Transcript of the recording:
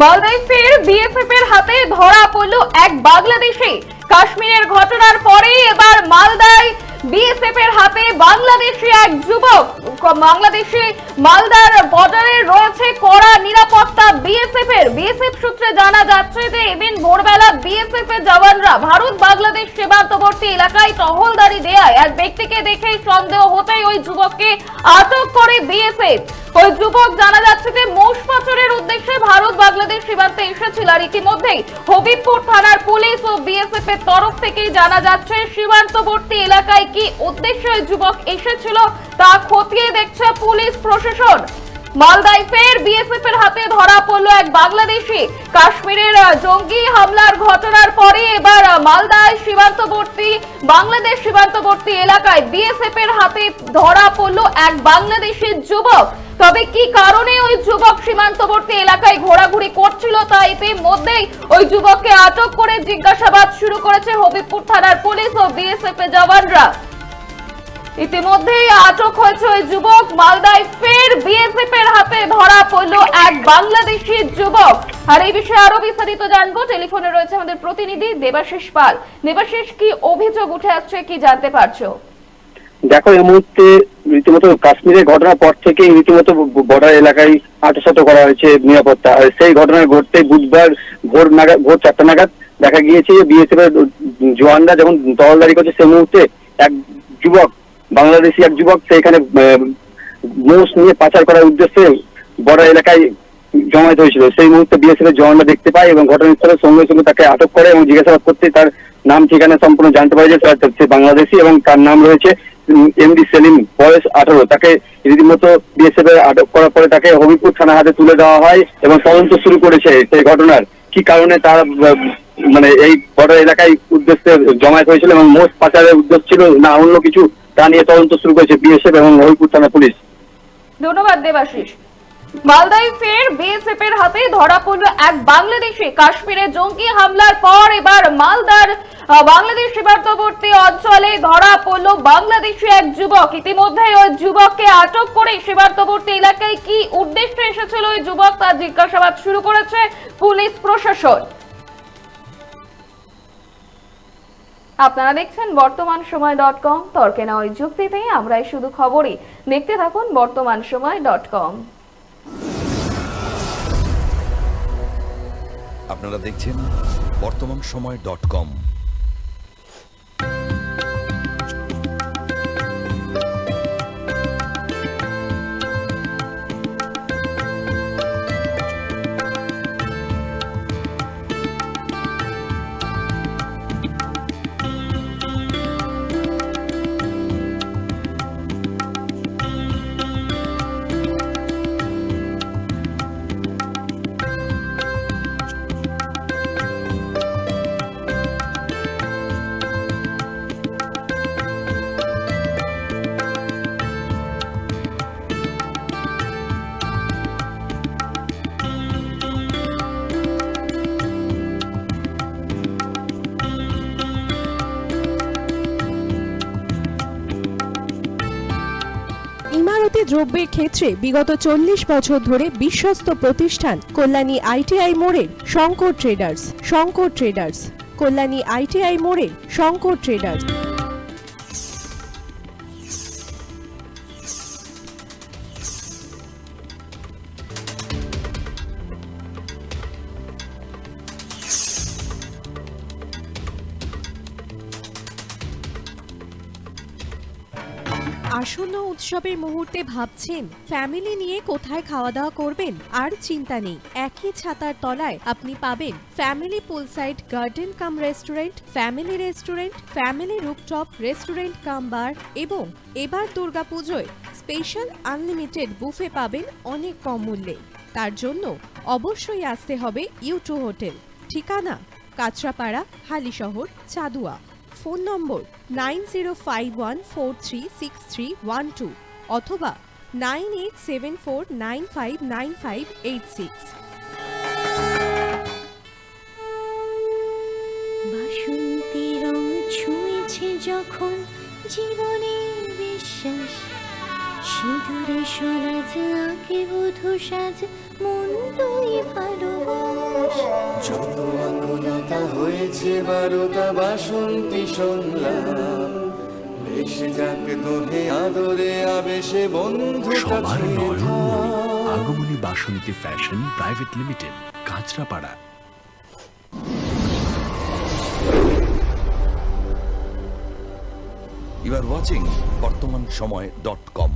মালদায় ফের বিএসএফ এর হাতে ধরা পড়ল এক বাংলাদেশি। কাশ্মীরের ঘটনার পরেই এবার মালদায় বিএসএফ এর হাতে বাংলাদেশি এক যুবক। মালদার বর্ডারে রয়েছে কড়া নিরাপত্তা বিএসএফ সূত্রে জানা যাচ্ছে যে এদিন ভোরবেলা বিএসএফ এর জওয়ানরা ভারত বাংলাদেশ সীমান্তবর্তী এলাকায় টহলদারি দেয়ায় এক ব্যক্তিকে দেখেই সন্দেহ হতেই ওই যুবককে আটক করে বিএসএফ। ওই যুবক জানা যাচ্ছে যে মোষ পাচারের উদ্দেশ্যে ভারত বাংলাদেশ সীমান্তে এসেছিল। আর ইতিমধ্যেই হবিবপুর থানার পুলিশ ও বিএসএফ এর তরফ থেকেই জানা যাচ্ছে সীমান্তবর্তী এলাকায় কি উদ্দেশ্যে ওই যুবক এসেছিল তা খতিয়ে দেখছে পুলিশ প্রশাসন। মালদায় ফের বিএসএফ এর হাতে ধরা পড়ল এক বাংলাদেশি। কাশ্মীরের জঙ্গি হামলার ঘটনার পরে এবার মালদায় বাংলাদেশ সীমান্তবর্তী এলাকায় বিএসএফ এর হাতে ধরা পড়ল এক বাংলাদেশি যুবক। তবে কি কারণে ওই যুবক সীমান্তবর্তী এলাকায় ঘোরাঘুরি করছিল তা ইতিমধ্যেই ওই যুবককে আটক করে জিজ্ঞাসাবাদ শুরু করেছে হবিবপুর থানার পুলিশ ও বিএসএফ এর জওয়ানরা। ইতিমধ্যেই আটক হয়েছে ওই যুবক। মালদায় ফের বিএসএফ এর হাতে ধরা পড়ল এক বাংলাদেশি যুবক। আর এই বিষয়ে আরো বিস্তারিত জানবো। টেলিফোনে রয়েছে আমাদের প্রতিনিধি দেবাশিস পাল। দেবাশিস, কি অভিযোগ উঠে আসছে, কি জানতে পারছো? দেখো, এই মুহূর্তে রীতিমতো কাশ্মীরের ঘটনার পর থেকে রীতিমতো বর্ডার এলাকায় আটশত করা হয়েছে নিরাপত্তা। আর সেই ঘটনা ঘটতে বুধবার ভোর 4টা নাগাদ দেখা গিয়েছে বিএসএফ এর জওয়ানরা যখন টহলদারি করছে সেই মুহূর্তে এক যুবক, বাংলাদেশি এক যুবক সেখানে মোষ নিয়ে পাচার করার উদ্দেশ্যে বর্ডার এলাকায় জমায়েত হয়েছিল। সেই মুহূর্তে বিএসএফ এর জওয়ানরা দেখতে পায় এবং ঘটনাস্থলের সঙ্গে সঙ্গে তাকে আটক করে এবং জিজ্ঞাসাবাদ করতে তার নাম ঠিকানা সম্পূর্ণ জানতে পারে যে সে বাংলাদেশি এবং তার নাম রয়েছে এমডি সেলিম, বয়স 18। তাকে রীতিমতো বিএসএফ এর আটক করার পরে তাকে হবিবপুর থানা হাতে তুলে দেওয়া হয় এবং তদন্ত শুরু করেছে সেই ঘটনার কি কারণে তার এই বর্ডার এলাকায় উদ্দেশ্যে জমায়েত হয়েছিল এবং মোষ পাচারের উদ্দেশ্য ছিল না অন্য কিছু, তা নিয়ে তদন্ত শুরু করেছে বিএসএফ এবং হবিবপুর থানা পুলিশ। ধন্যবাদ দেবাশিস। মালদায় ফের বিএসএফ এর হাতে ধরা পড়ল এক বাংলাদেশি। কাশ্মীরে জঙ্গি হামলার পর এবার মালদার বাংলাদেশ সীমান্তবর্তী অঞ্চলে ধরা পড়ল বাংলাদেশি এক যুবক। ইতিমধ্যে ওই যুবককে আটক করে সীমান্তবর্তী এলাকায় কি উদ্দেশ্যে এসেছিল ওই যুবক তার জিজ্ঞাসাবাদ শুরু করেছে পুলিশ প্রশাসন। আপনারা দেখছেন বর্তমানসময়.com। তর্কে নয় যুক্তিতে আমরাই শুধু খবরই। দেখতে থাকুন বর্তমানসময়.com। আপনারা দেখছেন বর্তমানসময়.com। ইমারতি দ্রব্যের ক্ষেত্রে বিগত 40 বছর ধরে বিশ্বস্ত প্রতিষ্ঠান কল্যাণী আইটিআই মোড়ের শঙ্কর ট্রেডার্স। কল্যাণী আইটিআই মোড়ের শঙ্কর ট্রেডার্স। আসন্ন উৎসবের মুহূর্তে ভাবছেন ফ্যামিলি নিয়ে কোথায় খাওয়া দাওয়া করবেন? আর চিন্তা নেই, একই ছাতার তলায় আপনি পাবেন family poolside garden cum restaurant, family rooftop restaurant cum bar এবং এবার দুর্গাপুজোয় স্পেশাল আনলিমিটেড বুফে পাবেন অনেক কম মূল্যে। তার জন্য অবশ্যই আসতে হবে U2 হোটেল। ঠিকানা কাঁচরাপাড়া, হালিশহর, চাদুয়া। ফোন নম্বর 9051436312 অথবা 9874959586। বাসন্তী রং ছুঁয়েছে যখন জীবনের বিশ্বাস, সিঁদুরে সরাজ আঁকে বধূ সাজ, মন তুই ভালোবাস। যত আকুলতা হয়েছে বারোটা বাসন্তী সংলাপ ভেসে যাক দোহে আদরে আবেশে বন্ধুতা সবার ছুঁয়ে নয়নমণি থাক। Agomoni Basanti fashion private limited, Kanchrapara. You are watching বর্তমান সময়.com